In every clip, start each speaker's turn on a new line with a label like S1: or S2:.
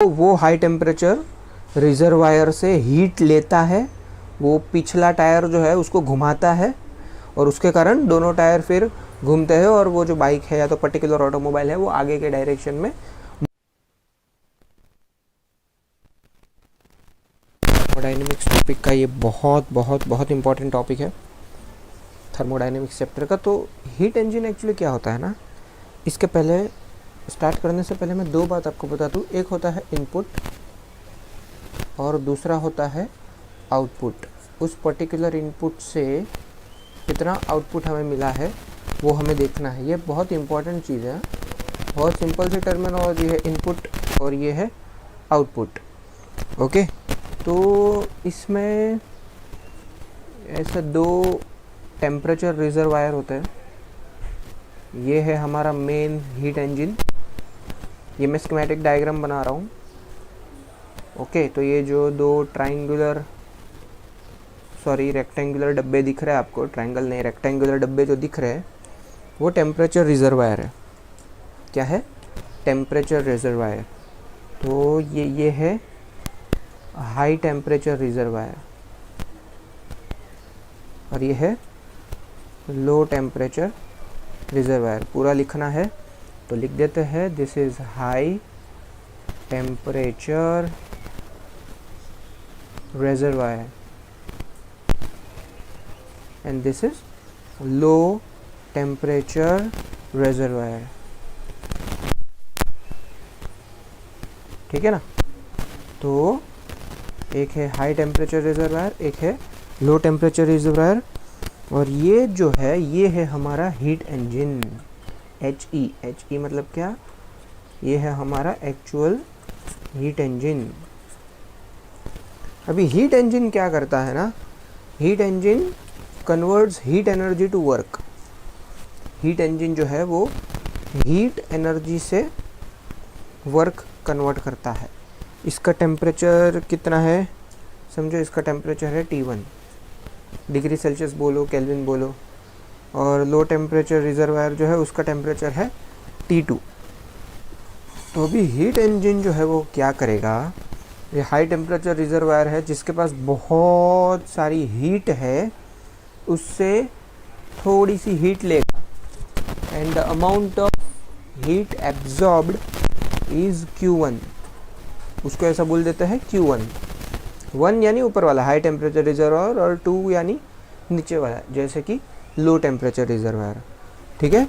S1: तो वो high temperature reservoir से हीट लेता है, वो पिछला टायर जो है उसको घुमाता है और उसके कारण दोनों टायर फिर घूमते हैं और वो जो बाइक है या तो पर्टिकुलर ऑटोमोबाइल है वो आगे के डायरेक्शन में। थर्मोडाइनमिक्स टॉपिक का ये बहुत बहुत बहुत इंपॉर्टेंट टॉपिक है थर्मोडाइनमिक्स चैप्टर का। तो हीट इंजन एक्चुअली क्या होता है ना, इसके पहले स्टार्ट करने से पहले मैं दो बात आपको बता दूँ। एक होता है इनपुट और दूसरा होता है आउटपुट। उस पर्टिकुलर इनपुट से कितना आउटपुट हमें मिला है वो हमें देखना है। ये बहुत इंपॉर्टेंट चीज़ है। बहुत सिंपल सी टर्मिनोलॉजी है, इनपुट और ये है आउटपुट। ओके, तो इसमें ऐसे दो टेम्परेचर रिजर्वायर होते हैं। ये है हमारा मेन हीट इंजन। ये मैं स्कीमेटिक डायग्राम बना रहा हूँ। ओके, तो ये जो दो रेक्टेंगुलर डब्बे दिख रहे हैं आपको, ट्रायंगल नहीं रेक्टेंगुलर डब्बे जो दिख रहे हैं वो टेम्परेचर रिजर्वायर है। क्या है? Temperature reservoir. तो ये है हाई टेम्परेचर रिजर्वायर और ये है लो टेम्परेचर रिजर्वायर। पूरा लिखना है तो लिख देते हैं, this is high temperature reservoir and this is low temperature reservoir। ठीक है ना? तो एक है हाई टेम्परेचर रिजर्वायर, एक है लो टेम्परेचर रिजर्वायर। और ये जो है ये है हमारा हीट इंजन। HE मतलब क्या? ये है हमारा एक्चुअल हीट इंजन। अभी हीट इंजन क्या करता है ना, heat engine converts heat energy to work. Heat engine जो है वो हीट एनर्जी से वर्क कन्वर्ट करता है। इसका टेम्परेचर कितना है समझो, इसका टेम्परेचर है T1 डिग्री सेल्सियस बोलो, केल्विन बोलो। और लो टेम्परेचर रिजर्वायर जो है उसका टेम्परेचर है T2। तो अभी हीट इंजन जो है वो क्या करेगा, ये हाई टेम्परेचर रिजर्वायर है जिसके पास बहुत सारी हीट है, उससे थोड़ी सी हीट लेगा and the amount of heat absorbed is Q1। उसको ऐसा बोल देते हैं Q1। 1 यानी ऊपर वाला हाई टेम्परेचर रिजर्वायर और 2 यानी नीचे वाला, जैसे कि लो टेम्परेचर रिजर्वायर। ठीक है,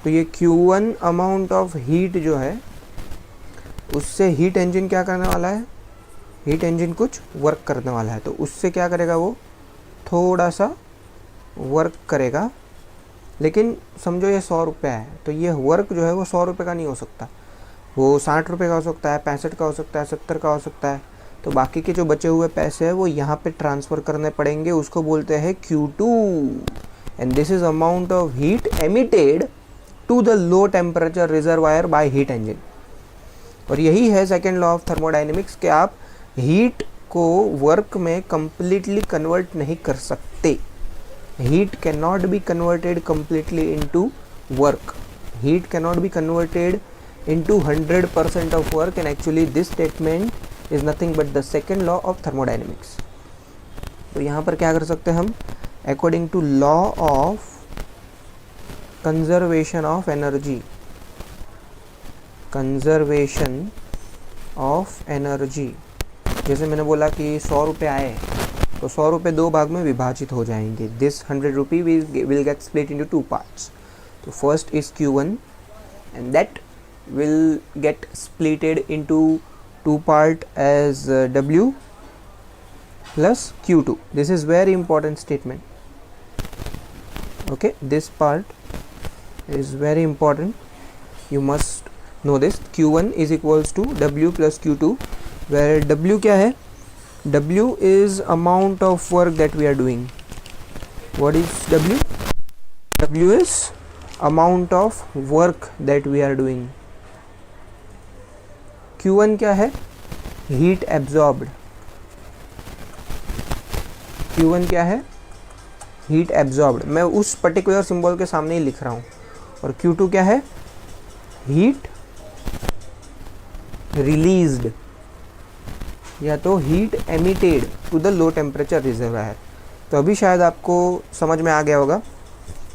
S1: तो ये Q1 अमाउंट ऑफ हीट जो है उससे हीट इंजन क्या करने वाला है, हीट इंजन कुछ वर्क करने वाला है। तो उससे क्या करेगा, वो थोड़ा सा वर्क करेगा। लेकिन समझो ये 100 रुपये है, तो ये वर्क जो है वो 100 रुपये का नहीं हो सकता, वो 60 रुपये का हो सकता है, 65 का हो सकता है, 70 का हो सकता है। तो बाकी के जो बचे हुए पैसे हैं वो यहाँ पे ट्रांसफ़र करने पड़ेंगे। उसको बोलते हैं Q2 and this is amount of heat emitted to the low temperature reservoir by heat engine. और यही है सेकेंड लॉ ऑफ थर्मोडाइनमिक्स कि आप हीट को वर्क में कंप्लीटली कन्वर्ट नहीं कर सकते। Heat cannot be converted completely into work. Heat cannot be converted into 100% of work, and actually this statement is nothing but the second law of thermodynamics. तो यहाँ पर क्या कर सकते हैं हम, according to law of conservation of energy, conservation of energy। जैसे मैंने बोला कि 100 रुपये आए तो 100 रुपये दो भाग में विभाजित हो जाएंगे। This 100 rupee will get split into 2 parts. तो first is Q1 and that will get splitted into 2 part as W plus Q2। This is very important statement. Okay, this part is very important, you must know this। Q1 is equals to W plus Q2 where W क्या है, W is amount of work that we are doing। What is W? W is amount of work that we are doing। Q1 क्या है, heat absorbed। Q1 क्या है, heat absorbed। मैं उस particular symbol के सामने ही लिख रहा हूँ। और Q2 क्या है, heat released। या तो heat emitted to the low temperature reservoir. तो अभी शायद आपको समझ में आ गया होगा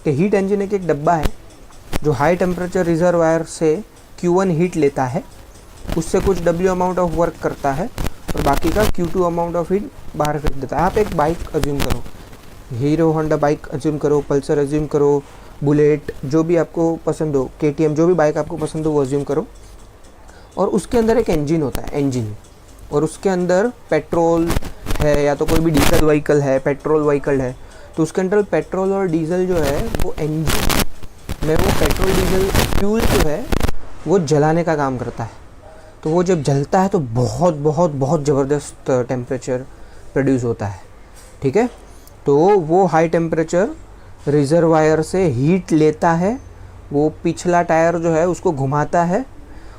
S1: कि हीट इंजन एक डब्बा है जो हाई टेम्परेचर रिजर्वायर से Q1 हीट लेता है, उससे कुछ W अमाउंट ऑफ वर्क करता है और बाकी का Q2 अमाउंट ऑफ हीट बाहर फेंक देता है। आप एक बाइक अज्यूम करो, हीरो होंडा बाइक अज्यूम करो, पल्सर अज्यूम करो, बुलेट, जो भी आपको पसंद हो, KTM, जो भी बाइक आपको पसंद हो वो अज्यूम करो। और उसके अंदर एक इंजन होता है, इंजन, और उसके अंदर पेट्रोल है या तो कोई भी डीजल व्हीकल है, पेट्रोल व्हीकल है, तो उसके अंदर पेट्रोल और डीजल जो है वो इंजन में वो पेट्रोल डीजल फ्यूल जो है वो जलाने का काम करता है। तो वो जब जलता है तो बहुत बहुत बहुत ज़बरदस्त टेम्परेचर प्रोड्यूस होता है, ठीक है। तो वो हाई टेम्परेचर रिजर्वायर से हीट लेता है, वो पिछला टायर जो है उसको घुमाता है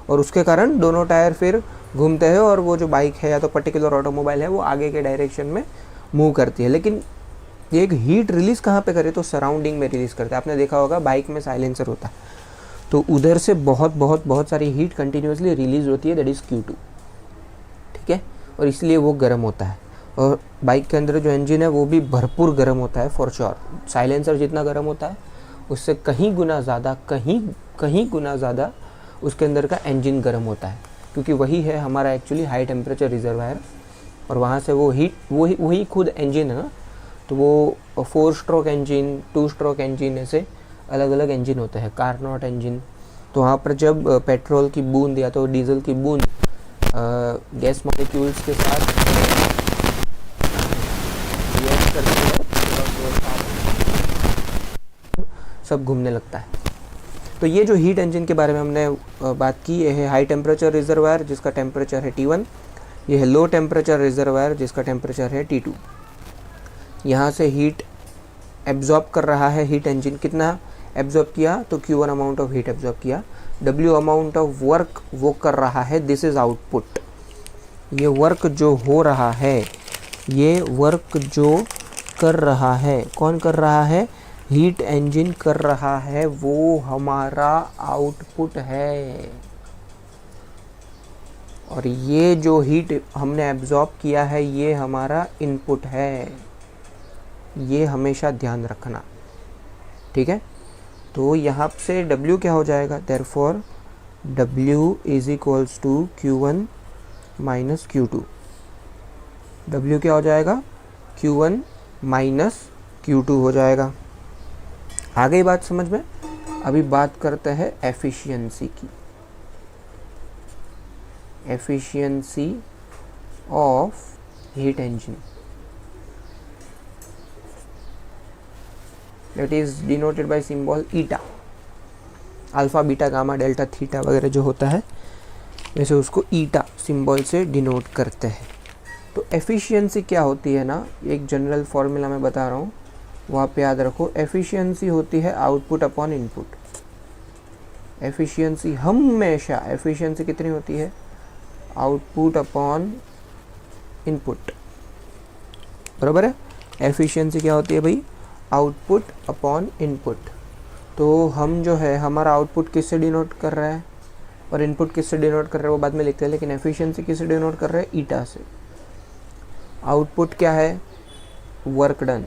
S1: और उसके कारण दोनों टायर फिर घूमते हैं और वो जो बाइक है या तो पर्टिकुलर ऑटोमोबाइल है वो आगे के डायरेक्शन में मूव करती है। लेकिन ये एक हीट रिलीज़ कहाँ पे करे तो सराउंडिंग में रिलीज़ करते हैं। आपने देखा होगा बाइक में साइलेंसर होता है, तो उधर से बहुत बहुत बहुत सारी हीट कंटिन्यूसली रिलीज़ होती है, दैट इज़ Q2, ठीक है। और इसलिए वो गर्म होता है। और बाइक के अंदर जो इंजन है वो भी भरपूर गर्म होता है फॉर श्योर। साइलेंसर जितना गर्म होता है उससे कहीं गुना ज़्यादा, कहीं गुना ज़्यादा उसके अंदर का इंजन गर्म होता है, क्योंकि वही है हमारा एक्चुअली हाई टेम्परेचर रिजर्वायर। और वहाँ से वो हीट वही खुद इंजन है ना, तो वो 4 स्ट्रोक इंजन, 2 स्ट्रोक इंजन, ऐसे अलग अलग इंजन होते हैं, कार्नोट इंजन। तो वहाँ पर जब पेट्रोल की बूंद या तो डीजल की बूंद गैस मॉलिक्यूल्स के साथ रिएक्ट करती है तो सब घूमने लगता है। तो ये जो हीट इंजन के बारे में हमने बात की, ये है हाई टेम्परेचर रिजर्वायर जिसका टेम्परेचर है T1, ये है लो टेम्परेचर रिजर्वायर जिसका टेम्परेचर है T2। यहाँ से हीट एब्जॉर्ब कर रहा है हीट इंजन, कितना एब्जॉर्ब किया तो Q1 amount of heat absorb किया, W अमाउंट ऑफ वर्क वो कर रहा है, दिस इज़ आउटपुट। ये वर्क जो हो रहा है, ये वर्क जो कर रहा है, कौन कर रहा है, हीट इंजन कर रहा है, वो हमारा आउटपुट है। और ये जो हीट हमने एब्जॉर्ब किया है ये हमारा इनपुट है, ये हमेशा ध्यान रखना, ठीक है। तो यहाँ से W क्या हो जाएगा, therefore W is equals to Q1 minus Q2। W क्या हो जाएगा, Q1 माइनस Q2 हो जाएगा। आ गई बात समझ में। अभी बात करते हैं एफिशिएंसी की, efficiency of heat engine, that is denoted by symbol eta. Alpha, beta, gamma, delta, theta वगैरह जो होता है वैसे उसको ईटा सिंबल से डिनोट करते हैं। तो एफिशिएंसी क्या होती है ना, एक जनरल फॉर्मूला मैं बता रहा हूँ, वहाँ पे याद रखो। एफिशिएंसी होती है आउटपुट अपॉन इनपुट। एफिशिएंसी हमेशा, एफिशिएंसी कितनी होती है, आउटपुट अपॉन इनपुट, बराबर है। एफिशिएंसी क्या होती है भाई, आउटपुट अपॉन इनपुट। तो हम जो है हमारा आउटपुट किससे डिनोट कर रहा है और इनपुट किससे डिनोट कर रहा है वो बाद में लिखते हैं, लेकिन एफिशिएंसी किससे डिनोट कर रहा है, ईटा से। आउटपुट क्या है, वर्क डन,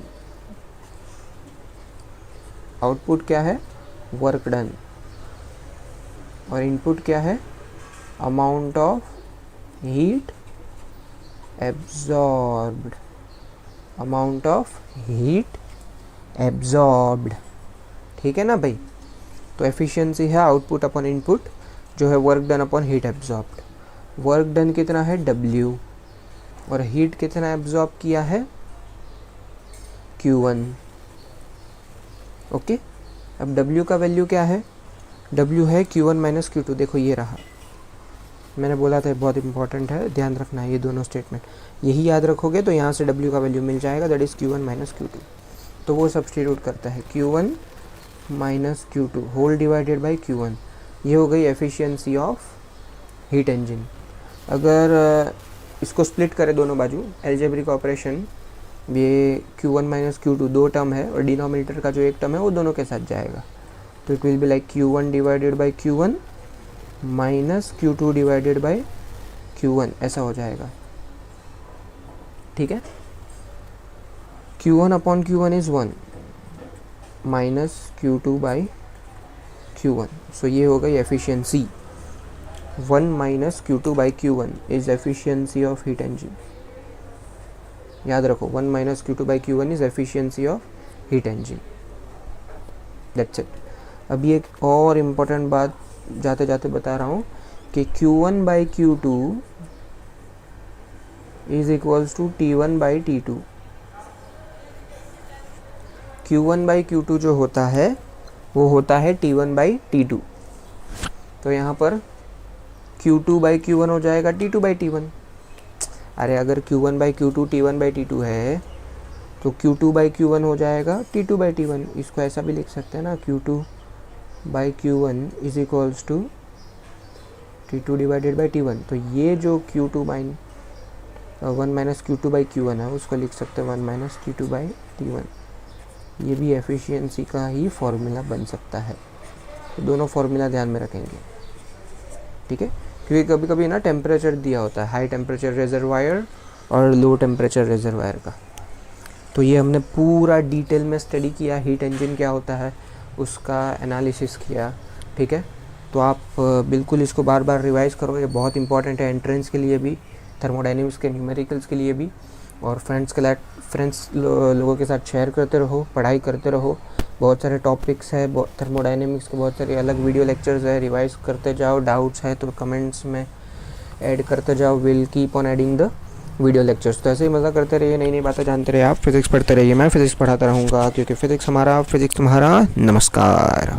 S1: आउटपुट क्या है, वर्क डन, और इनपुट क्या है, amount of heat absorbed, amount of heat absorbed, ठीक है ना भाई। तो एफिशिएंसी है आउटपुट अपॉन इनपुट, जो है work done upon heat absorbed. Work done कितना है W, और हीट कितना एब्जॉर्ब किया है Q1, ओके। अब W का वैल्यू क्या है, W है Q1 माइनस Q2। देखो ये रहा, मैंने बोला था बहुत इंपॉर्टेंट है, ध्यान रखना है ये दोनों स्टेटमेंट, यही याद रखोगे तो यहाँ से W का वैल्यू मिल जाएगा, that is Q1 minus Q2। तो वो सब्स्टिट्यूट करता है Q1 minus Q2 whole divided by Q1। ये हो गई एफिशिएंसी ऑफ हीट इंजन। अगर इसको स्प्लिट करें दोनों बाजू, एल्जेब्रिक ऑपरेशन, ये Q1 माइनस Q2 दो टर्म है और डिनोमिनेटर का जो एक टर्म है वो दोनों के साथ जाएगा, तो it will be like Q1 divided by Q1 minus Q2 divided by Q1, ऐसा हो जाएगा। ठीक है। Q1 upon Q1 is 1 minus Q2 by Q1। सो ये हो गई efficiency. 1 minus Q2 by Q1 is efficiency of heat engine. याद रखो 1 minus Q2 by Q1 is efficiency of heat engine. That's it. अभी एक और इम्पोर्टेंट बात जाते जाते बता रहा हूँ कि Q1 by Q2 is equals to T1 by T2। Q1 by Q2 जो होता है वो होता है T1 बाई T2। तो यहाँ पर Q2 बाई Q1 हो जाएगा T2 बाई T1। अरे अगर Q1 by Q2 T1 by T2 है तो Q2 बाई Q1 हो जाएगा T2 बाई T1। इसको ऐसा भी लिख सकते हैं ना, Q2 by Q1 is equals to T2 divided by T1। तो ये जो Q2 by 1 minus Q2 by Q1 है उसको लिख सकते हैं 1 माइनस T2 बाई T1। ये भी एफिशिएंसी का ही फॉर्मूला बन सकता है। तो दोनों फॉर्मूला ध्यान में रखेंगे, ठीक है। क्योंकि कभी कभी ना टेम्परेचर दिया होता है, हाई टेम्परेचर रिजर्वायर और लो टेम्परेचर रिजर्वायर का। तो ये हमने पूरा डिटेल में स्टडी किया, हीट इंजन क्या होता है उसका एनालिसिस किया, ठीक है। तो आप बिल्कुल इसको बार बार रिवाइज़ करो, ये बहुत इंपॉर्टेंट है एंट्रेंस के लिए भी, थर्मोडायनेमिक्स के न्यूमेरिकल्स के लिए भी। और फ्रेंड्स लोगों के साथ शेयर करते रहो, पढ़ाई करते रहो। बहुत सारे टॉपिक्स है, थर्मोडायनेमिक्स के बहुत सारे अलग वीडियो लेक्चर्स है, रिवाइज करते जाओ। डाउट्स है तो कमेंट्स में ऐड करते जाओ। Will keep on adding the video lectures. तो ऐसे ही मज़ा करते रहिए, नई नई बातें जानते रहिए। आप फिज़िक्स पढ़ते रहिए, मैं फिज़िक्स पढ़ाता रहूँगा, क्योंकि फिज़िक्स हमारा, फिज़िक्स तुम्हारा। नमस्कार।